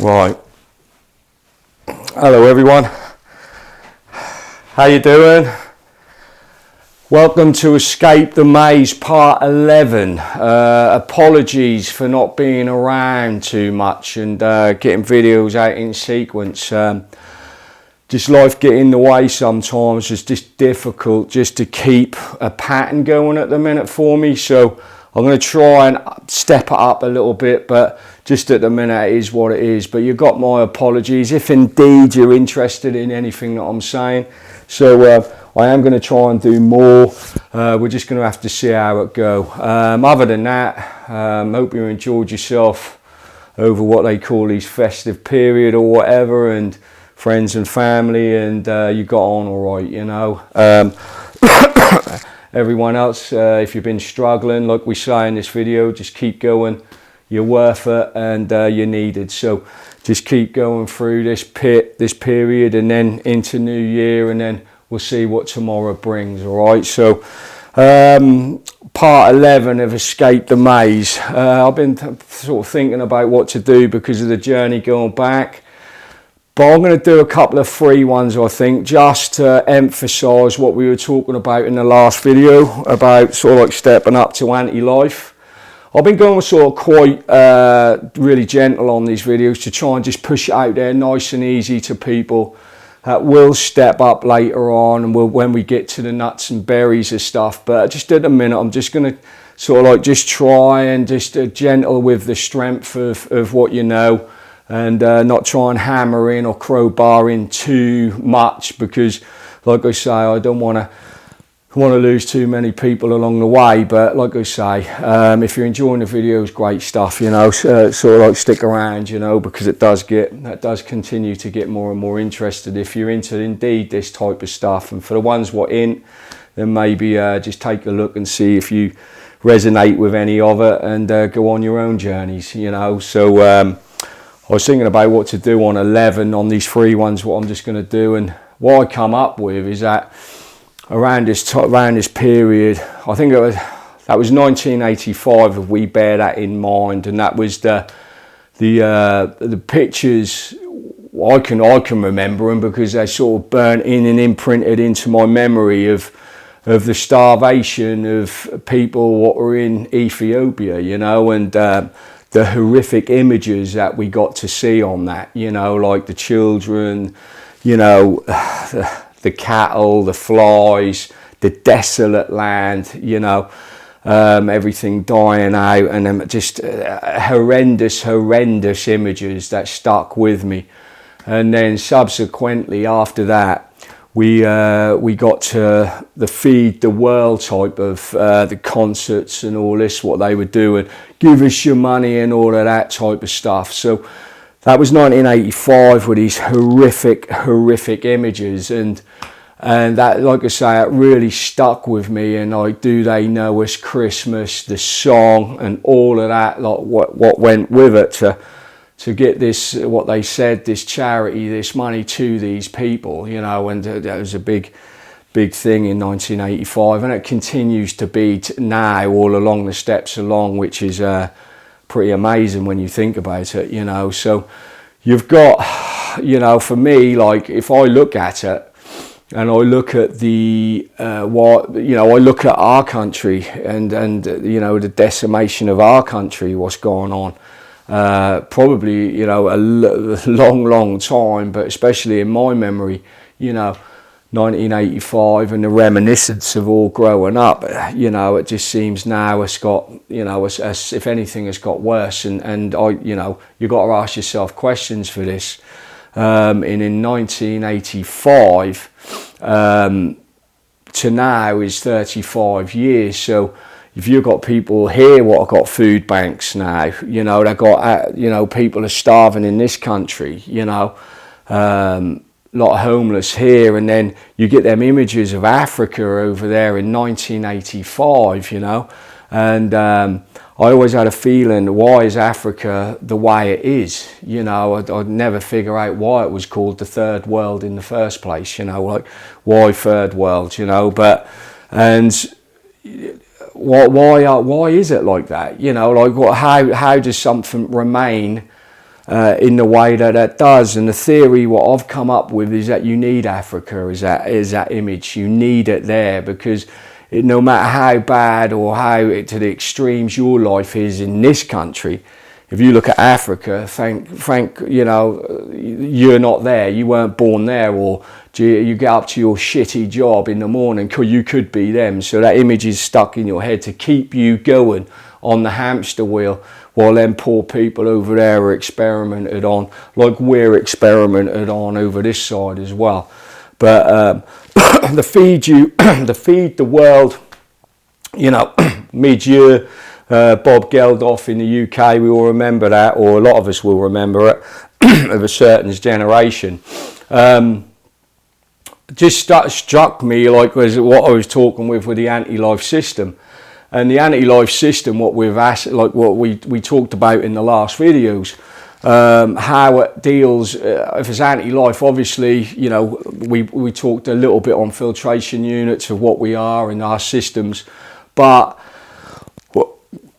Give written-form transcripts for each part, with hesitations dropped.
Right. Hello everyone. How you doing? Welcome to Escape the Maze Part 11. Apologies for not being around too much and getting videos out in sequence. Just life getting in the way sometimes. It's just difficult just to keep a pattern going at the minute for me. So I'm going to try and step it up a little bit, but just at the minute it is what it is. But you've got my apologies if indeed you're interested in anything that I'm saying. So I am going to try and do more. We're just going to have to see how it go. Other than that, hope you enjoyed yourself over what they call these festive period or whatever, and friends and family, and you got on all right, you know. Everyone else, if you've been struggling, like we say in this video, just keep going. You're worth it, and you're needed. So just keep going through this period, and then into New Year, and then we'll see what tomorrow brings. All right. So part 11 of Escape the Maze. I've been sort of thinking about what to do because of the journey going back. But I'm going to do a couple of free ones, I think, just to emphasise what we were talking about in the last video about sort of like stepping up to anti-life. I've been going sort of quite really gentle on these videos to try and just push it out there nice and easy to people that will step up later on, and when we get to the nuts and berries of stuff. But just at the minute, I'm just going to sort of like just try and just gentle with the strength of what you know, and not try and hammer in or crowbar in too much, because like I say, I don't want to lose too many people along the way. But like I say, if you're enjoying the videos, great stuff, you know, sort of like stick around, you know, because that does continue to get more and more interested if you're into indeed this type of stuff. And for the ones what in, then maybe just take a look and see if you resonate with any of it, and go on your own journeys, you know. So I was thinking about what to do on 11 on these free ones, what I'm just going to do. And what I come up with is that around this period, I think that was 1985, if we bear that in mind, and that was the pictures I can remember them because they sort of burnt in and imprinted into my memory of the starvation of people what were in Ethiopia, you know, and the horrific images that we got to see on that, you know, like the children, you know, the cattle, the flies, the desolate land, you know, everything dying out, and then just horrendous images that stuck with me. And then subsequently after that, we got to the Feed the World type of the concerts and all this, what they were doing, give us your money and all of that type of stuff. So that was 1985 with these horrific images, and that, like I say, it really stuck with me. And like, Do They Know It's Christmas, the song, and all of that, like what went with it to get this, what they said, this charity, this money to these people, you know. And that was a big thing in 1985, and it continues to be now all along the steps along, which is pretty amazing when you think about it, you know. So you've got, you know, for me, like if I look at it and I look at the I look at our country and you know, the decimation of our country, what's going on, probably, you know, a long time, but especially in my memory, you know, 1985 and the reminiscence of all growing up, you know, it just seems now it's got, you know, as if anything, it's got worse. And I, you know, you got to ask yourself questions for this. And in 1985 to now is 35 years. So if you've got people here what have got food banks now, you know, they've got, you know, people are starving in this country, you know, lot of homeless here, and then you get them images of Africa over there in 1985, you know, and I always had a feeling, why is Africa the way it is, you know? I'd never figure out why it was called the third world in the first place, you know, like why third world, you know. But and why is it like that, you know, like how does something remain in the way that that does. And the theory what I've come up with is that you need Africa is that image. You need it there, because no matter how bad or how to the extremes your life is in this country, if you look at Africa, Frank, you know, you're not there. You weren't born there, or you get up to your shitty job in the morning, you could be them. So that image is stuck in your head to keep you going on the hamster wheel, while them poor people over there are experimented on, like we're experimented on over this side as well. But the feed the world, you know, mid-year, Bob Geldof in the UK, we all remember that, or a lot of us will remember it, of a certain generation. Just struck me like was what I was talking with the anti-life system. And the anti-life system, what we've asked, like what we talked about in the last videos, how it deals, if it's anti-life, obviously, you know, we talked a little bit on filtration units of what we are in our systems, but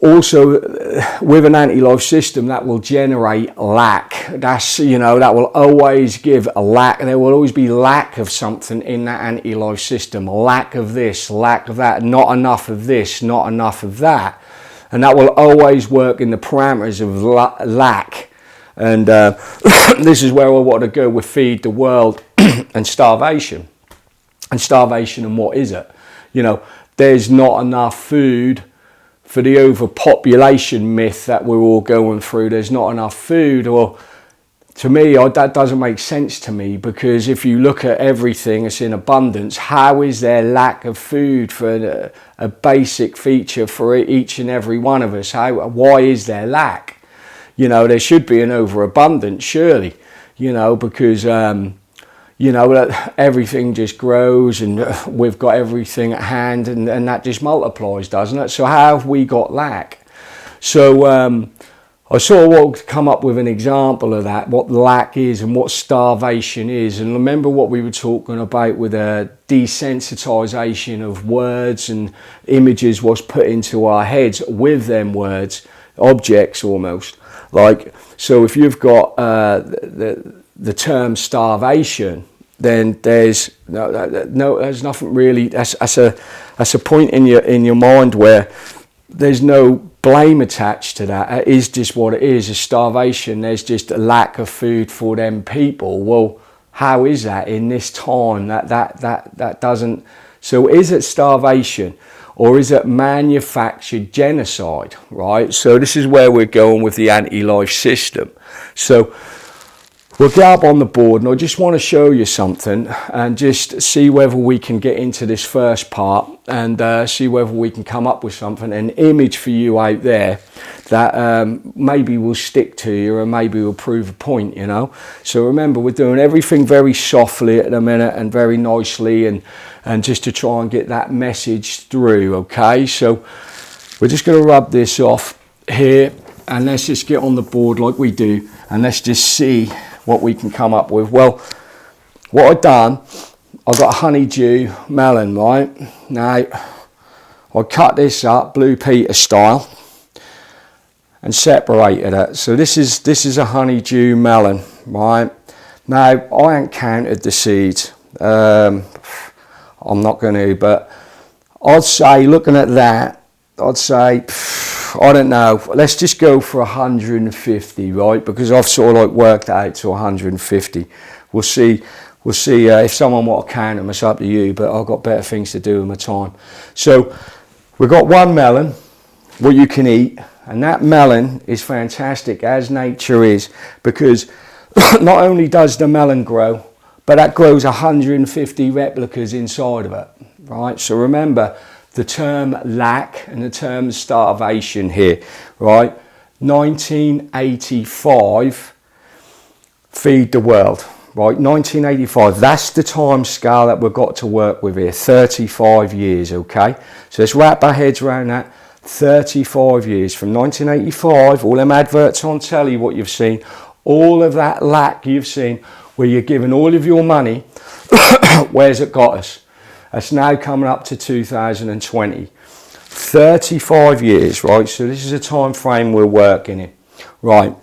also with an anti-life system that will generate lack. That's, you know, that will always give a lack. There will always be lack of something in that anti-life system. Lack of this, lack of that, not enough of this, not enough of that. And that will always work in the parameters of lack. And this is where I want to go with Feed the World and starvation. And starvation, and what is it? You know, there's not enough food for the overpopulation myth that we're all going through. There's not enough food, or to me, that doesn't make sense to me, because if you look at everything that's in abundance, how is there lack of food for a basic feature for each and every one of us? Why is there lack? You know, there should be an overabundance, surely, you know, because you know, that everything just grows, and we've got everything at hand, and that just multiplies, doesn't it? So how have we got lack? So I sort of want to come up with an example of that, what lack is and what starvation is. And remember what we were talking about with a desensitization of words and images was put into our heads with them words, objects almost. Like, so if you've got the term starvation, then there's there's nothing really. That's a point in your mind where there's no blame attached to that. It is just what it is. A starvation. There's just a lack of food for them people. Well, how is that in this time? That doesn't. So is it starvation, or is it manufactured genocide? Right. So this is where we're going with the anti-life system. So we'll get up on the board, and I just want to show you something and just see whether we can get into this first part, and see whether we can come up with something, an image for you out there that maybe will stick to you and maybe will prove a point, you know. So remember, we're doing everything very softly at the minute and very nicely, and just to try and get that message through, okay? So we're just going to rub this off here, and let's just get on the board like we do, and let's just see what we can come up with. Well, what I've done, I've got a honeydew melon, right? Now, I cut this up Blue Peter style and separated it. So this is a honeydew melon, right? Now, I ain't counted the seeds. I'm not going to, but I'd say, looking at that, I'd say, I don't know, let's just go for 150, right? Because I've sort of like worked out to 150. We'll see if someone want to count them, it's up to you, but I've got better things to do with my time. So we've got one melon, what you can eat, and that melon is fantastic, as nature is, because not only does the melon grow, but that grows 150 replicas inside of it, right? So remember the term lack and the term starvation here, right? 1985, Feed the World, right? 1985, that's the time scale that we've got to work with here, 35 years, okay? So let's wrap our heads around that. 35 years from 1985, all them adverts on telly, what you've seen, all of that lack you've seen, where you're giving all of your money, where's it got us? It's now coming up to 2020. 35 years, right? So this is a time frame we're working in. Right.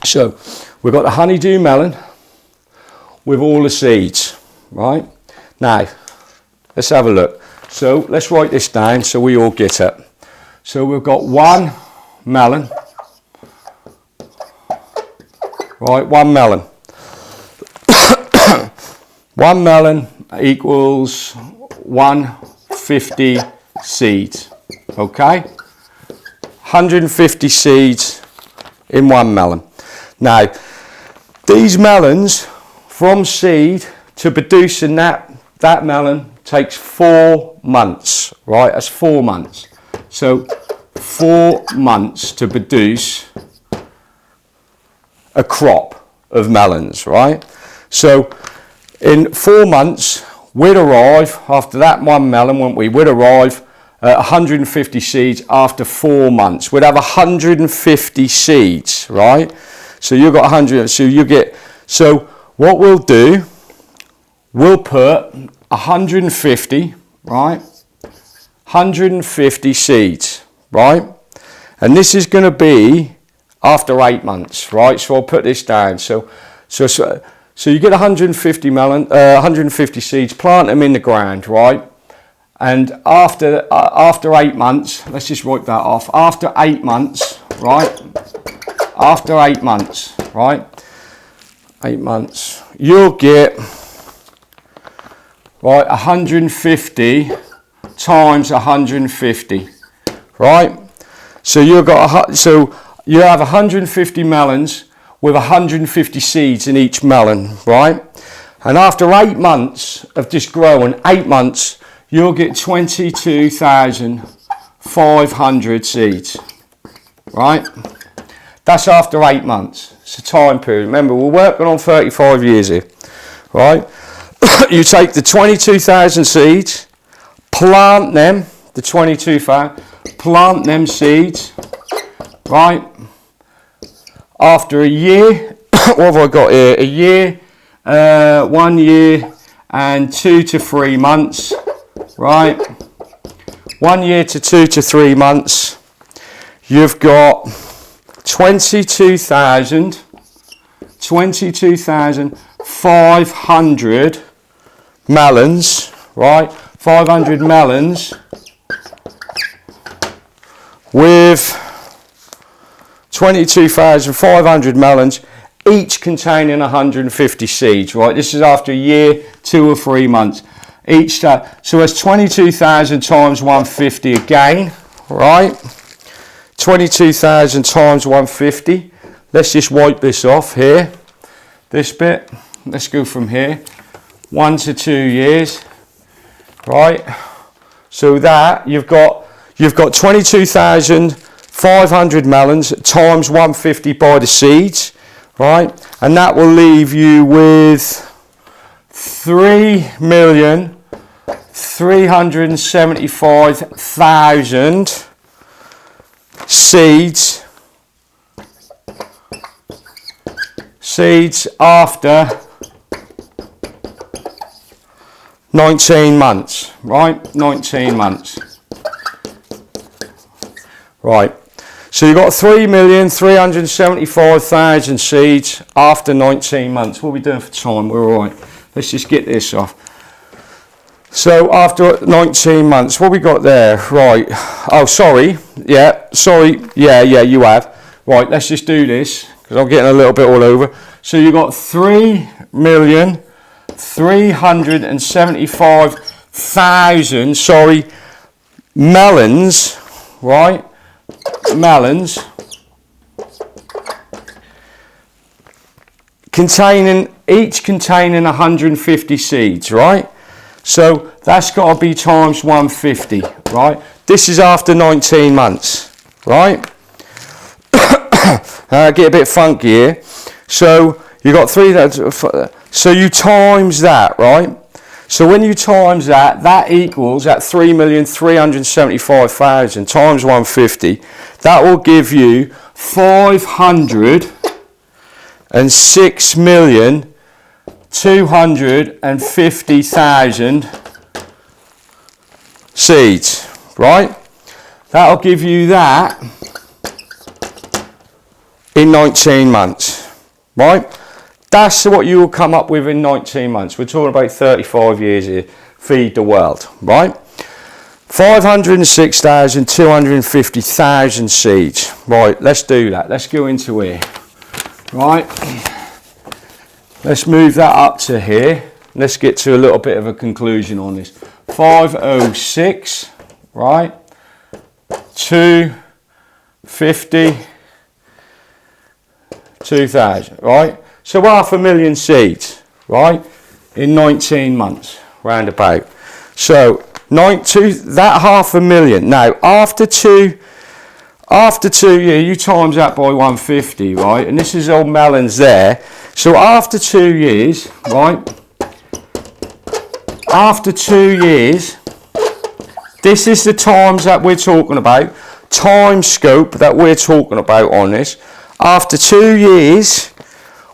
So we've got the honeydew melon with all the seeds, right? Now, let's have a look. So let's write this down so we all get it. So we've got one melon, right, one melon. One melon equals 150 seeds, okay? 150 seeds in one melon. Now, these melons, from seed to producing that melon takes 4 months, right? That's 4 months. So 4 months to produce a crop of melons, right? So in 4 months, we'd arrive, after that one melon, wouldn't we? We'd arrive at 150 seeds after 4 months. We'd have 150 seeds, right? So you've got 100, so you get, so what we'll do, we'll put 150, right? 150 seeds, right? And this is going to be after 8 months, right? So I'll put this down. So you get 150 seeds, plant them in the ground, right? And after 8 months, let's just write that off. After 8 months, right? After 8 months, right? 8 months, you'll get, right, 150 times 150, right? So you have 150 melons with 150 seeds in each melon, right? And after 8 months of just growing, 8 months, you'll get 22,500 seeds, right? That's after 8 months. It's a time period. Remember, we're working on 35 years here, right? You take the 22,000 seeds, plant them, the 22,000, plant them seeds, right? After a year, what have I got here? A year, 1 year and 2 to 3 months, right? 1 year to 2 to 3 months, you've got 22,500 melons, right? 500 melons with 22,500 melons, each containing 150 seeds, right? This is after a year, 2 or 3 months. Each so that's 22,000 times 150 again, right? 22,000 times 150. Let's just wipe this off here. This bit. Let's go from here. 1 to 2 years, right? So that you've got 22,500 melons times 150 by the seeds, right? And that will leave you with 3,375,000 seeds after 19 months, right? 19 months. Right. So you've got 3,375,000 seeds after 19 months. What are we doing for time? We're all right. Let's just get this off. So after 19 months, what we got there? Right. Oh, sorry. Yeah, sorry. Yeah, you have. Right, let's just do this because I'm getting a little bit all over. So you've got 3,375,000, melons, right? Melons each containing 150 seeds, right? So that's got to be times 150, right? This is after 19 months, right? Get a bit funky here. So you got so you times that, right? So when you times that, that equals at 3,375,000 times 150. That will give you 506,250,000 seeds, right? That'll give you that in 19 months. right? That's what you will come up with in 19 months. We're talking about 35 years here. Feed the world, right? 506,250,000 seeds. Right, let's do that. Let's go into here. Right. Let's move that up to here. Let's get to a little bit of a conclusion on this. 506, right? 250, 2,000, right? So 500,000 seeds, right? In 19 months, round about. So that 500,000. Now after two years, you times that by 150, right? And this is all melons there. So after 2 years, right? After 2 years, this is the times that we're talking about. Time scope that we're talking about on this. After 2 years,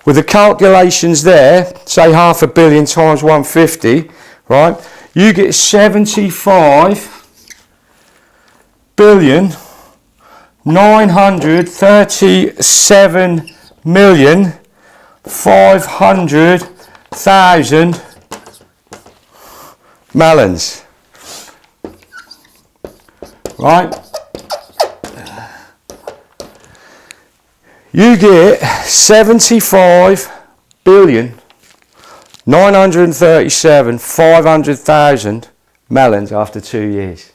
with the calculations there, say 500 million times 150, right? You get 75,937,500,000 melons, right? You get 75,937,500,000 melons after 2 years.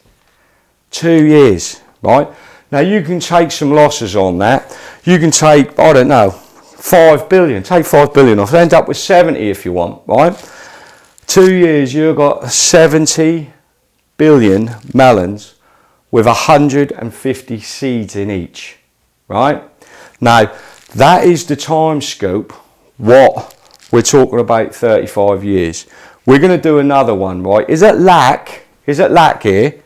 2 years, right? Now you can take some losses on that. You can take, I don't know, 5 billion. Take 5 billion off. End up with 70 if you want, right? 2 years, you've got 70 billion melons with 150 seeds in each, right? Now, that is the time scope, what we're talking about 35 years. We're going to do another one, right? Is it lack? Is it lack here?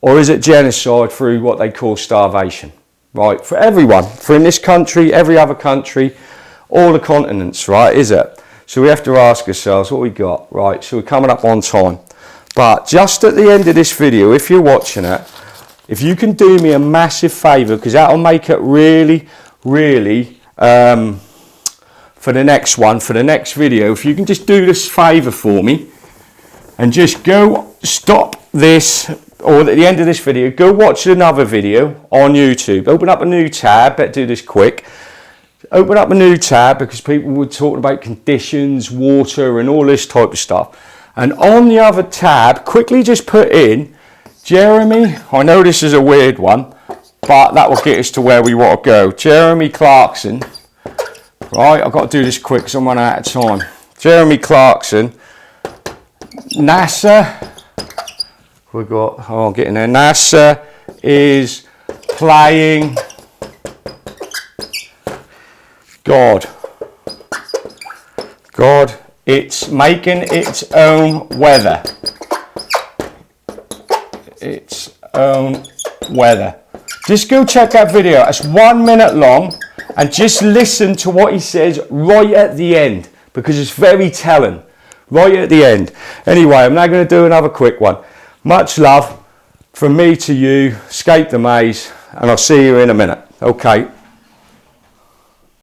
Or is it genocide through what they call starvation? Right, for everyone, for in this country, every other country, all the continents, right, is it? So we have to ask ourselves what we got, right? So we're coming up on time. But just at the end of this video, if you're watching it, if you can do me a massive favour, because that'll make it really, really, for the next one, for the next video, if you can just do this favour for me, and just go stop this, or at the end of this video, go watch another video on YouTube. Open up a new tab, better do this quick. Open up a new tab, because people were talking about conditions, water, and all this type of stuff. And on the other tab, quickly just put in Jeremy. I know this is a weird one, but that will get us to where we want to go. Jeremy Clarkson. Right, I've got to do this quick because I'm running out of time. Jeremy Clarkson. NASA. We've got, oh, I'm getting there. NASA is playing God. God, it's making its own weather. Its own weather. Just go check that video. It's 1 minute long, and just listen to what he says right at the end, because it's very telling. Right at the end. Anyway, I'm now going to do another quick one. Much love from me to you. Escape the maze, and I'll see you in a minute. Okay.